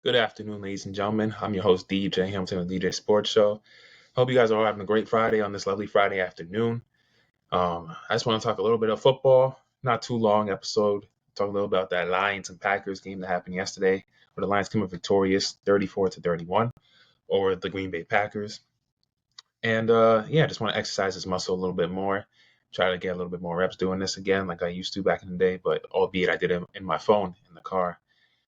Good afternoon, ladies and gentlemen. I'm your host, DJ Hamilton of DJ Sports Show. Hope you guys are all having a great Friday on this lovely Friday afternoon. I just want to talk a little bit of football. Not too long episode. Talk a little about that Lions and Packers game that happened yesterday, where the Lions came up victorious, 34-31, over the Green Bay Packers. And just want to exercise this muscle a little bit more. Try to get a little bit more reps doing this again, like I used to back in the day. But albeit I did it in my phone in the car,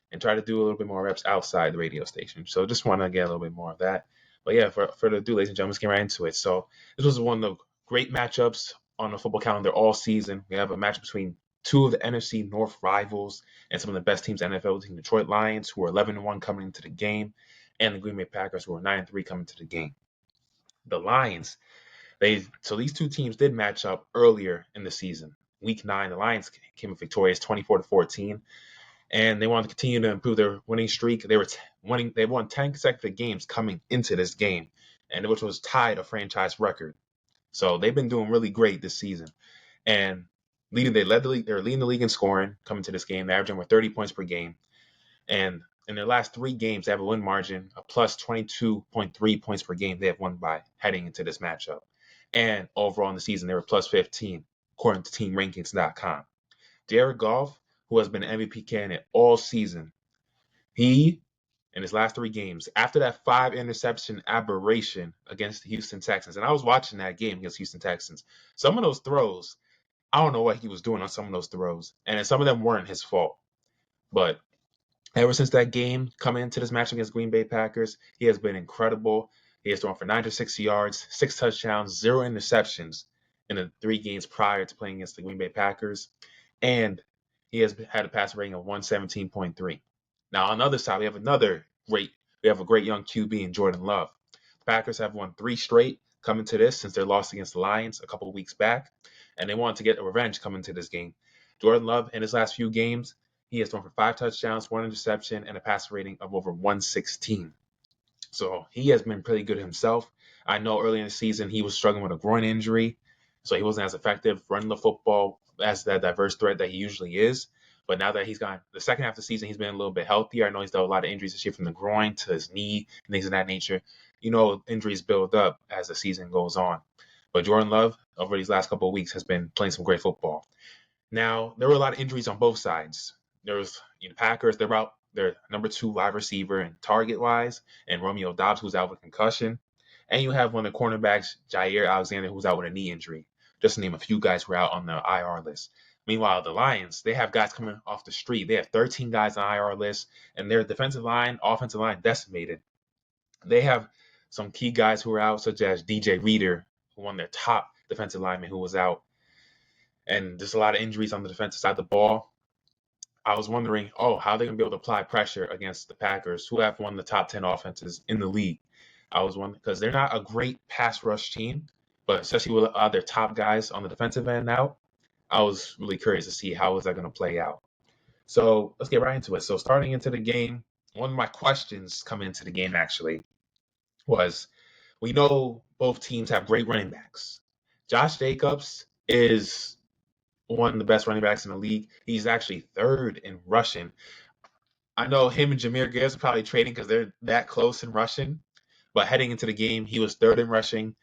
and try to do a little bit more reps outside the radio station. So just want to get a little bit more of that. But yeah, for further ado, ladies and gentlemen, let's get right into it. So this was one of the great matchups on the football calendar all season. We have a match between two of the NFC North rivals and some of the best teams in the NFL, the Detroit Lions, who are 11-1 coming into the game, and the Green Bay Packers, who are 9-3 coming to the game. The Lions, so these two teams did match up earlier in the season. Week 9, the Lions came victorious 24-14. And they wanted to continue to improve their winning streak. They were winning. They won 10 consecutive games coming into this game, and which was tied a franchise record. So they've been doing really great this season, and they led the league. They're leading the league in scoring coming to this game. They're averaging over 30 points per game, and in their last 3 games, they have a win margin of plus 22.3 points per game. They have won by heading into this matchup, and overall in the season, they were plus 15 according to TeamRankings.com. Jared Goff, who has been an MVP candidate all season, he, in his last 3 games, after that 5-interception aberration against the Houston Texans, and I was watching that game against Houston Texans, some of those throws, I don't know what he was doing on some of those throws, and some of them weren't his fault. But ever since that game, coming into this match against Green Bay Packers, he has been incredible. He has thrown for 960 yards, 6 touchdowns, 0 interceptions in the 3 games prior to playing against the Green Bay Packers. And he has had a passer rating of 117.3. Now, on the other side, we have a great young QB in Jordan Love. The Packers have won 3 straight coming to this since their loss against the Lions a couple of weeks back, and they wanted to get a revenge coming to this game. Jordan Love, in his last few games, he has thrown for 5 touchdowns, 1 interception, and a passer rating of over 116. So he has been pretty good himself. I know early in the season he was struggling with a groin injury, so he wasn't as effective running the football as that diverse threat that he usually is. But now that he's gone the second half of the season, he's been a little bit healthier. I know he's dealt with a lot of injuries this year from the groin to his knee and things of that nature. Injuries build up as the season goes on. But Jordan Love, over these last couple of weeks, has been playing some great football. Now, there were a lot of injuries on both sides. There was Packers, they're out their number 2 wide receiver and target-wise, and Romeo Doubs, who's out with concussion. And you have one of the cornerbacks, Jair Alexander, who's out with a knee injury. Just to name a few guys who are out on the IR list. Meanwhile, the Lions, they have guys coming off the street. They have 13 guys on IR list, and their defensive line, offensive line decimated. They have some key guys who are out, such as DJ Reader, who won their top defensive lineman who was out. And there's a lot of injuries on the defensive side of the ball. I was wondering, how are they going to be able to apply pressure against the Packers, who have one of the top 10 offenses in the league? I was wondering, because they're not a great pass rush team, but especially with their top guys on the defensive end now, I was really curious to see how is that going to play out. So let's get right into it. So starting into the game, one of my questions coming into the game actually was, we know both teams have great running backs. Josh Jacobs is one of the best running backs in the league. He's actually 3rd in rushing. I know him and Jahmyr Gibbs are probably trading because they're that close in rushing, but heading into the game, he was 3rd in rushing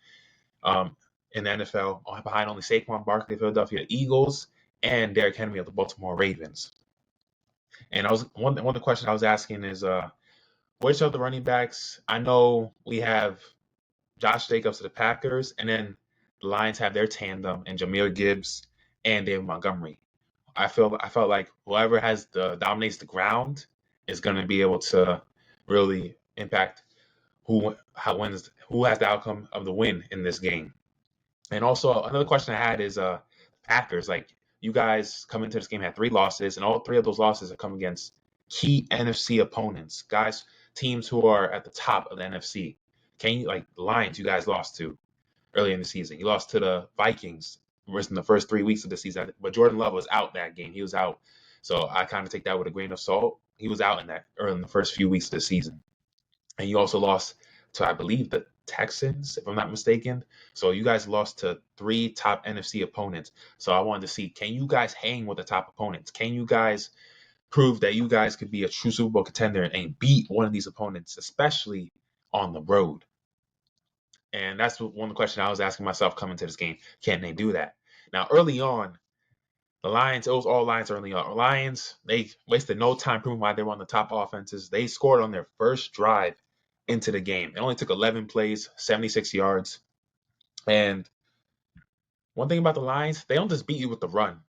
in the NFL, behind only Saquon Barkley of the Philadelphia Eagles and Derrick Henry of the Baltimore Ravens. And one of the questions I was asking is, which of the running backs? I know we have Josh Jacobs of the Packers, and then the Lions have their tandem and Jahmyr Gibbs and David Montgomery. I felt like whoever dominates the ground is going to be able to really impact who has the outcome of the win in this game. And also another question I had is Packers. Like, you guys come into this game had 3 losses, and all 3 of those losses have come against key NFC opponents, teams who are at the top of the NFC. The Lions, you guys lost to early in the season. You lost to the Vikings in the first 3 weeks of the season, but Jordan Love was out that game. He was out, so I kind of take that with a grain of salt. He was out in the first few weeks of the season, and you also lost to, I believe, the Texans, if I'm not mistaken. So you guys lost to 3 top NFC opponents. So I wanted to see, can you guys hang with the top opponents? Can you guys prove that you guys could be a true Super Bowl contender and beat one of these opponents, especially on the road. And that's one of the questions I was asking myself coming to this game. Can they do that? Now, early on, the Lions, it was all Lions early on. Lions, they wasted no time proving why they were on the top offenses. They scored on their first drive into the game. It only took 11 plays, 76 yards. And one thing about the Lions, they don't just beat you with the run.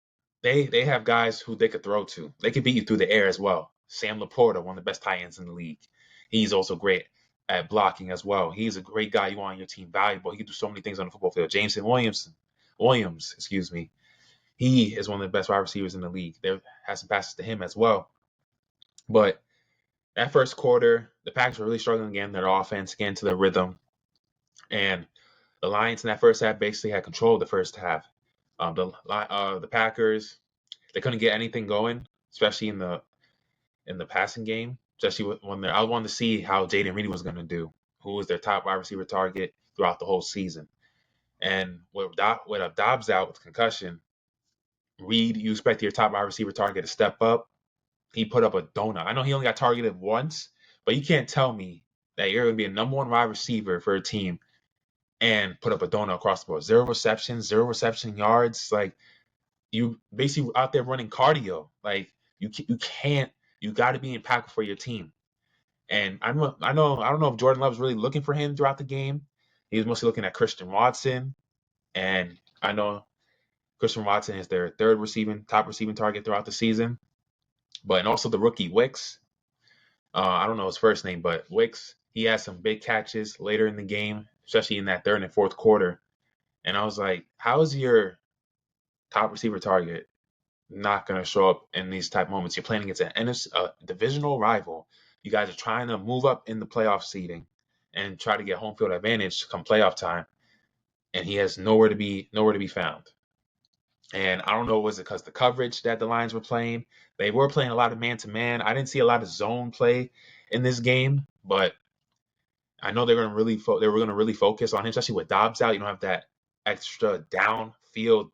They have guys who they could throw to. They could beat you through the air as well. Sam Laporta, one of the best tight ends in the league. He's also great at blocking as well. He's a great guy you want on your team, valuable. He can do so many things on the football field. Jameson Williams, excuse me. He is one of the best wide receivers in the league. There has some passes to him as well. But that first quarter, the Packers were really struggling again. Their offense, getting to their rhythm. And the Lions in that first half basically had control of the first half. The Packers, they couldn't get anything going, especially in the passing game. Especially when I wanted to see how Jaden Reed was going to do, who was their top wide receiver target throughout the whole season. And with Dobbs out with concussion, Reed, you expect your top wide receiver target to step up. He put up a donut. I know he only got targeted once, but you can't tell me that you're going to be a number one wide receiver for a team and put up a donut across the board. 0 receptions, 0 reception yards. Like, you basically out there running cardio. Like, you can't. You got to be impactful for your team. And I don't know if Jordan Love was really looking for him throughout the game. He was mostly looking at Christian Watson, and I know Christian Watson is their top receiving target throughout the season. But and also the rookie Wicks. I don't know his first name, but Wicks, he had some big catches later in the game, especially in that third and fourth quarter. And I was like, how is your top receiver target not going to show up in these type moments? You're playing against a divisional rival. You guys are trying to move up in the playoff seeding and try to get home field advantage come playoff time, and he has nowhere to be found. And I don't know, was it because the coverage that the Lions were playing? They were playing a lot of man-to-man. I didn't see a lot of zone play in this game, but I know they were going to really focus on him, especially with Dobbs out. You don't have that extra downfield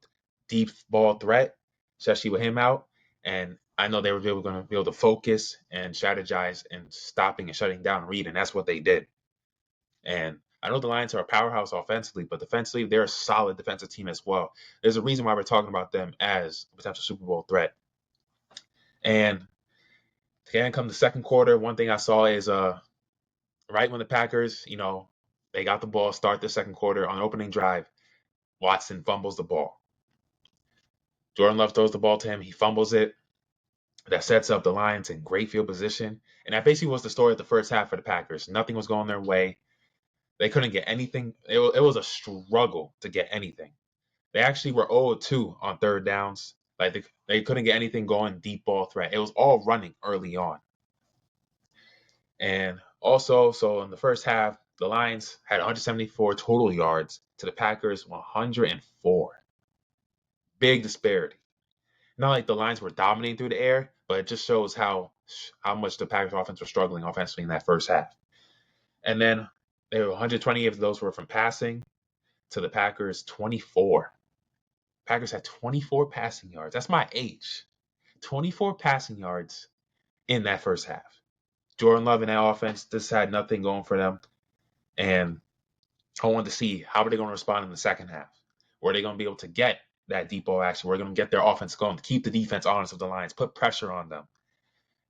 deep ball threat, especially with him out. And I know they were going to be able to focus and strategize and stopping and shutting down Reed, and that's what they did. And I know the Lions are a powerhouse offensively, but defensively, they're a solid defensive team as well. There's a reason why we're talking about them as a potential Super Bowl threat. And again, come the second quarter, one thing I saw is right when the Packers, they got the ball, start the second quarter on the opening drive, Watson fumbles the ball. Jordan Love throws the ball to him. He fumbles it. That sets up the Lions in great field position. And that basically was the story of the first half for the Packers. Nothing was going their way. They couldn't get anything. It was a struggle to get anything. They actually were 0-2 on third downs. Like, they couldn't get anything going, deep ball threat. It was all running early on. And also, so in the first half, the Lions had 174 total yards to the Packers 104. Big disparity. Not like the Lions were dominating through the air, but it just shows how much the Packers offense was struggling offensively in that first half. And then there were 120 of those were from passing to the Packers 24. Packers had 24 passing yards. That's my age. 24 passing yards in that first half. Jordan Love and that offense just had nothing going for them. And I wanted to see how are they going to respond in the second half. Were they going to be able to get that deep ball action? We're going to get their offense going to keep the defense honest with the Lions, put pressure on them.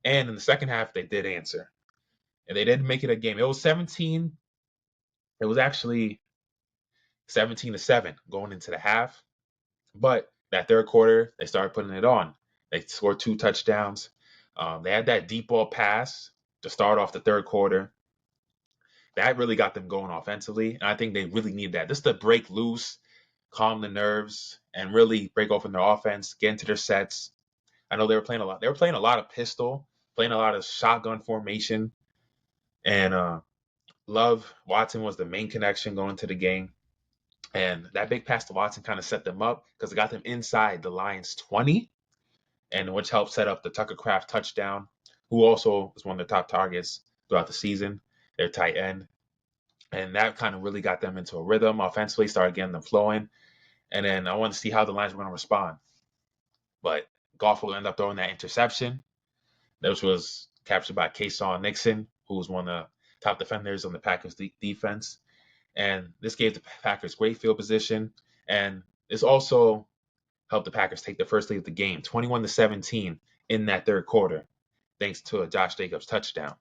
And in the second half, they did answer. And they did make it a game. It was 17. It was actually 17-7 going into the half. But that third quarter, they started putting it on. They scored 2 touchdowns. They had that deep ball pass to start off the third quarter. That really got them going offensively. And I think they really need that. Just to break loose, calm the nerves, and really break open their offense, get into their sets. I know they were playing a lot. They were playing a lot of pistol, playing a lot of shotgun formation. And Watson was the main connection going into the game. And that big pass to Watson kind of set them up because it got them inside the Lions 20, and which helped set up the Tucker Kraft touchdown, who also was one of their top targets throughout the season, their tight end. And that kind of really got them into a rhythm offensively, started getting them flowing. And then I wanted to see how the Lions were going to respond. But Goff will end up throwing that interception. This was captured by Kayshawn Nixon, who was one of the top defenders on the Packers defense. And this gave the Packers great field position. And this also helped the Packers take the first lead of the game, 21-17 in that third quarter, thanks to a Josh Jacobs touchdown.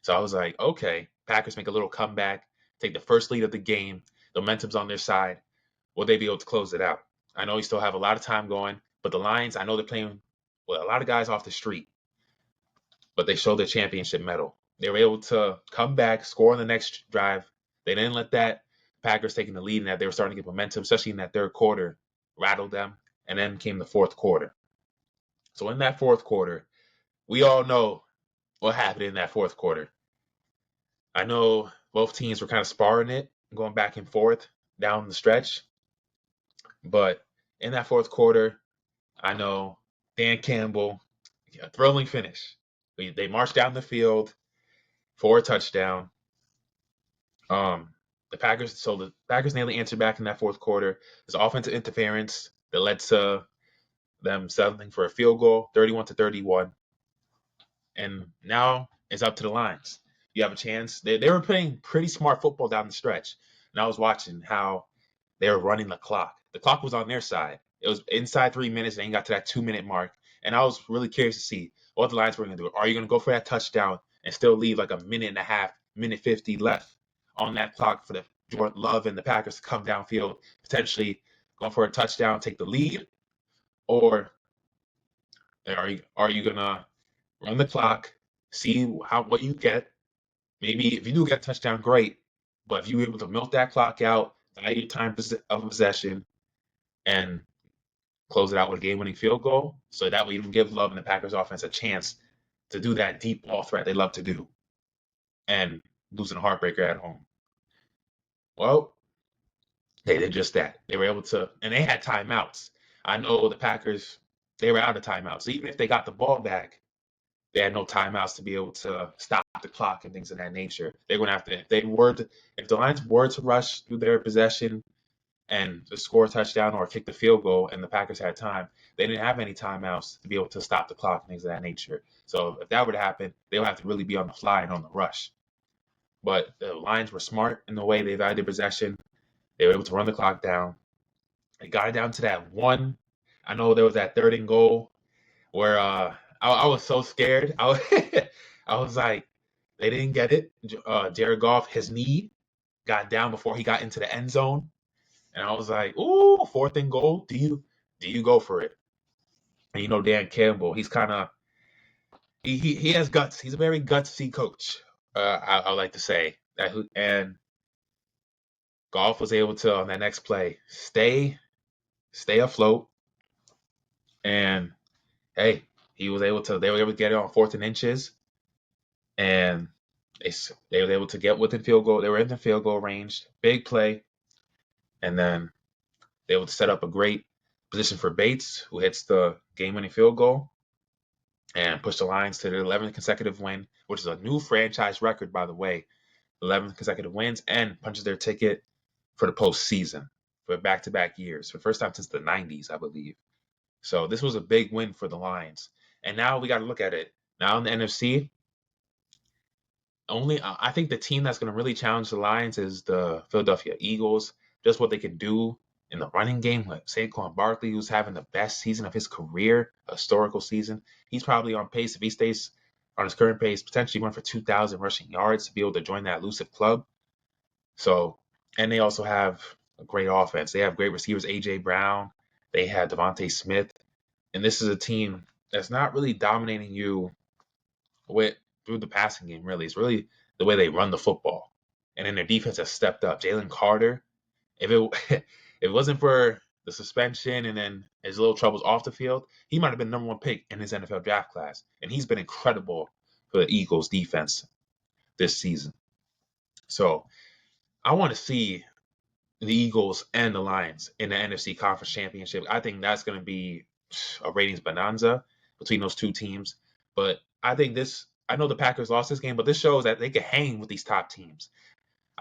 So I was like, okay, Packers make a little comeback, take the first lead of the game. The momentum's on their side. Will they be able to close it out? I know you still have a lot of time going, but the Lions, I know they're playing with a lot of guys off the street, but they showed their championship medal. They were able to come back, score on the next drive. They didn't let that Packers taking the lead and that they were starting to get momentum, especially in that third quarter, rattled them. And then came the fourth quarter. So in that fourth quarter, we all know what happened in that fourth quarter. I know both teams were kind of sparring it, going back and forth down the stretch. But in that fourth quarter, I know Dan Campbell, a thrilling finish. They marched down the field for a touchdown. The Packers nearly answered back in that fourth quarter. There's offensive interference that led to them settling for a field goal, 31-31. And now it's up to the Lions. You have a chance. They were playing pretty smart football down the stretch. And I was watching how they were running the clock. The clock was on their side. It was inside 3 minutes. They got to that 2-minute mark. And I was really curious to see what the Lions were going to do. Are you going to go for that touchdown and still leave like a minute and a half, minute 50 left on that clock for the Jordan Love and the Packers to come downfield, potentially going for a touchdown, take the lead? Or are you going to run the clock, see what you get? Maybe if you do get a touchdown, great. But if you're able to milk that clock out, value your time of possession, and close it out with a game-winning field goal, so that way you can give Love and the Packers offense a chance to do that deep ball threat they love to do, and losing a heartbreaker at home. Well, they did just that. They were able to, and they had timeouts. I know the Packers, they were out of timeouts. So even if they got the ball back, they had no timeouts to be able to stop the clock and things of that nature. They're going to have to, if the Lions were to rush through their possession and to score a touchdown or kick the field goal and the Packers had time, they didn't have any timeouts to be able to stop the clock and things of that nature. So if that were to happen, they would have to really be on the fly and on the rush. But the Lions were smart in the way they valued their possession. They were able to run the clock down. They got it down to that one. I know there was that 3rd and goal where I was so scared. I was like, they didn't get it. Jared Goff, his knee got down before he got into the end zone. And I was like, ooh, 4th and goal. Do you go for it? And Dan Campbell, he's kind of he has guts. He's a very gutsy coach. I like to say that. And Goff was able to on that next play stay afloat. And hey, they were able to get it on 4th and inches. And they were able to get within field goal. They were in the field goal range. Big play. And then they were able to set up a great position for Bates, who hits the game-winning field goal and push the Lions to their 11th consecutive win, which is a new franchise record, by the way. 11 consecutive wins, and punches their ticket for the postseason for back-to-back years, for the first time since the 90s, I believe. So this was a big win for the Lions. And now we got to look at it. Now in the NFC, I think the team that's going to really challenge the Lions is the Philadelphia Eagles. Just what they can do in the running game with Saquon Barkley, who's having the best season of his career, a historical season. He's probably on pace, if he stays on his current pace, potentially run for 2,000 rushing yards to be able to join that elusive club. So, and they also have a great offense. They have great receivers, A.J. Brown. They have Devontae Smith. And this is a team that's not really dominating you through the passing game, really. It's really the way they run the football. And then their defense has stepped up. Jalen Carter, if it wasn't for the suspension and then his little troubles off the field, he might have been number 1 pick in his NFL draft class. And he's been incredible for the Eagles defense this season. So I want to see the Eagles and the Lions in the NFC Conference Championship. I think that's going to be a ratings bonanza between those two teams. But I know the Packers lost this game, but this shows that they can hang with these top teams.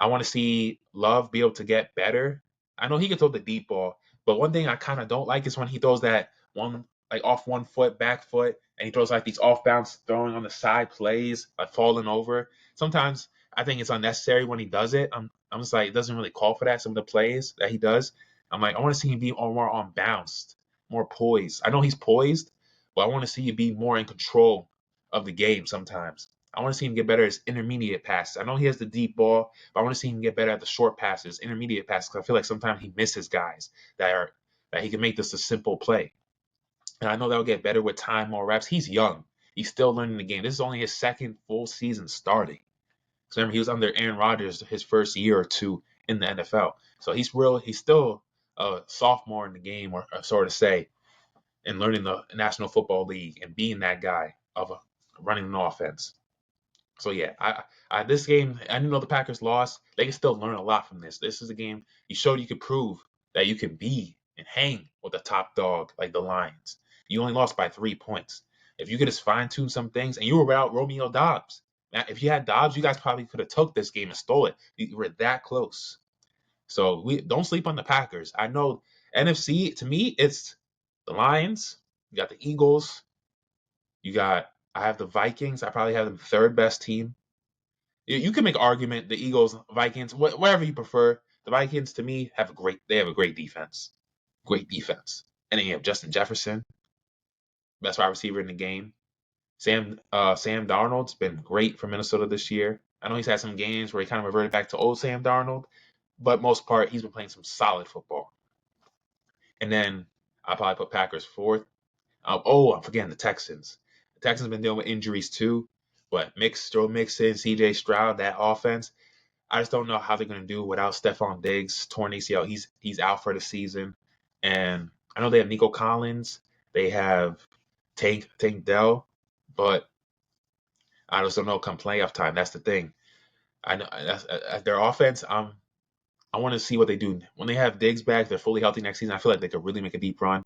I want to see Love be able to get better. I know he can throw the deep ball, but one thing I kind of don't like is when he throws that one, like off 1 foot, back foot, and he throws like these off bounce throwing on the side plays, like falling over. Sometimes I think it's unnecessary when he does it. I'm just like, it doesn't really call for that. Some of the plays that he does, I'm like, I want to see him be more on bounced, more poised. I know he's poised, but I want to see him be more in control of the game sometimes. I want to see him get better at his intermediate passes. I know he has the deep ball, but I want to see him get better at the short passes, intermediate passes. Because I feel like sometimes he misses guys that he can make this a simple play. And I know that'll get better with time, more reps. He's young. He's still learning the game. This is only his second full season starting. Because remember, he was under Aaron Rodgers his first year or two in the NFL. So he's still a sophomore in the game, or sort of say, and learning the National Football League and being that guy of running an offense. So yeah, this game, I didn't know the Packers lost. They can still learn a lot from this. This is a game you showed you could prove that you can be and hang with the top dog like the Lions. You only lost by 3 points. If you could just fine tune some things, and you were without Romeo Dobbs. Now, if you had Dobbs, you guys probably could have took this game and stole it. You were that close. So we don't sleep on the Packers. I know NFC, to me, it's the Lions. You got the Eagles. I have the Vikings. I probably have them third best team. You can make an argument the Eagles, Vikings, whatever you prefer. The Vikings, to me, have a great defense. Great defense. And then you have Justin Jefferson, best wide receiver in the game. Sam Darnold's been great for Minnesota this year. I know he's had some games where he kind of reverted back to old Sam Darnold, but most part he's been playing some solid football. And then I'll probably put Packers fourth. I'm forgetting the Texans. The Texans have been dealing with injuries too, but Joe Mixon, C.J. Stroud, that offense. I just don't know how they're going to do without Stephon Diggs, torn ACL. He's out for the season, and I know they have Nico Collins, they have Tank Dell, but I just don't know come playoff time. That's the thing. I know their offense. I want to see what they do when they have Diggs back. They're fully healthy next season. I feel like they could really make a deep run.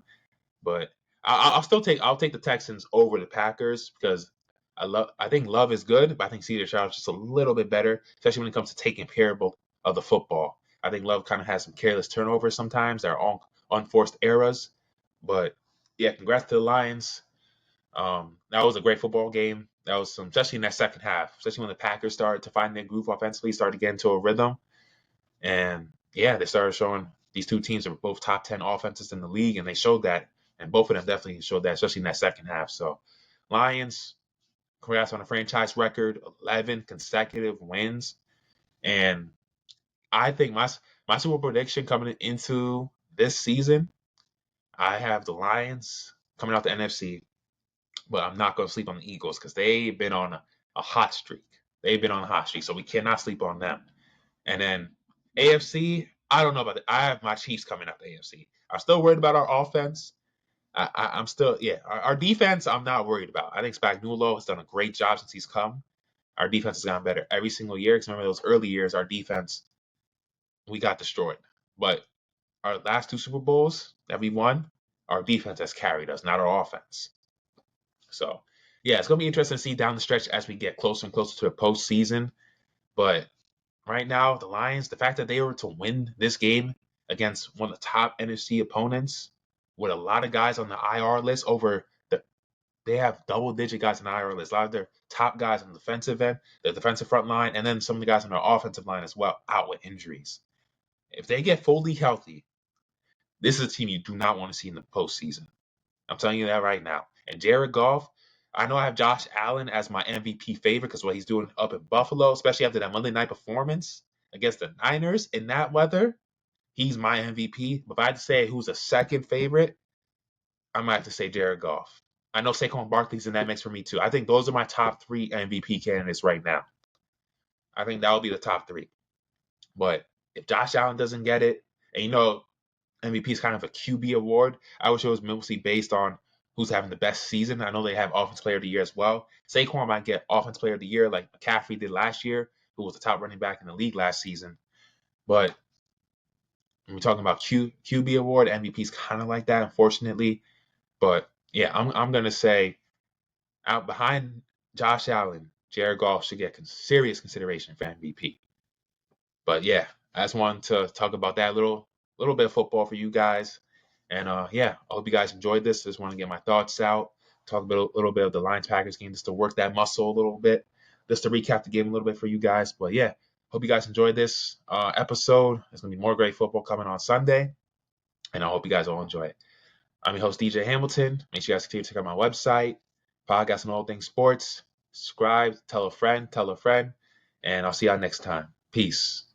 But I'll take the Texans over the Packers because I think Love is good, but I think C.J. Stroud is just a little bit better, especially when it comes to taking care of the football. I think Love kind of has some careless turnovers sometimes. They're all unforced errors. But yeah, congrats to the Lions. That was a great football game. That was especially in that second half, especially when the Packers started to find their groove offensively, started to get into a rhythm. And yeah, they started showing these two teams are both top 10 offenses in the league, and they showed that. And both of them definitely showed that, especially in that second half. So, Lions, congrats on a franchise record, 11 consecutive wins. And I think my Super Bowl prediction coming into this season, I have the Lions coming out the NFC, but I'm not going to sleep on the Eagles because they've been on a hot streak. They've been on a hot streak, so we cannot sleep on them. And then AFC, I don't know about it. I have my Chiefs coming out the AFC. I'm still worried about our offense. I'm still, yeah. Our defense, I'm not worried about. I think Spagnuolo has done a great job since he's come. Our defense has gotten better every single year. Because remember those early years, our defense, we got destroyed. But our last two Super Bowls that we won, our defense has carried us, not our offense. So, yeah, it's going to be interesting to see down the stretch as we get closer and closer to the postseason. But right now, the Lions, the fact that they were to win this game against one of the top NFC opponents with a lot of guys on the IR list they have double-digit guys on the IR list. A lot of their top guys on the defensive end, the defensive front line, and then some of the guys on their offensive line as well, out with injuries. If they get fully healthy, this is a team you do not want to see in the postseason. I'm telling you that right now. And Jared Goff, I know I have Josh Allen as my MVP favorite because what he's doing up in Buffalo, especially after that Monday night performance against the Niners in that weather, he's my MVP. But if I had to say who's a second favorite, I might have to say Jared Goff. I know Saquon Barkley's in that mix for me too. I think those are my top three MVP candidates right now. I think that will be the top three. But if Josh Allen doesn't get it, and MVP is kind of a QB award, I wish it was mostly based on who's having the best season. I know they have Offense Player of the Year as well. Saquon might get Offense Player of the Year like McCaffrey did last year, who was the top running back in the league last season. But when we're talking about QB award, MVP is kind of like that, unfortunately. But yeah, I'm gonna say out behind Josh Allen, Jared Goff should get serious consideration for MVP. But yeah, I just wanted to talk about that little bit of football for you guys. And yeah, I hope you guys enjoyed this. Just want to get my thoughts out. talk a little bit of the Lions Packers game, just to work that muscle a little bit, just to recap the game a little bit for you guys. But yeah, hope you guys enjoyed this episode. There's gonna be more great football coming on Sunday, and I hope you guys all enjoy it. I'm your host, DJ Hamilton. Make sure you guys continue to check out my website, podcast on all things sports. Subscribe, tell a friend, and I'll see y'all next time. Peace.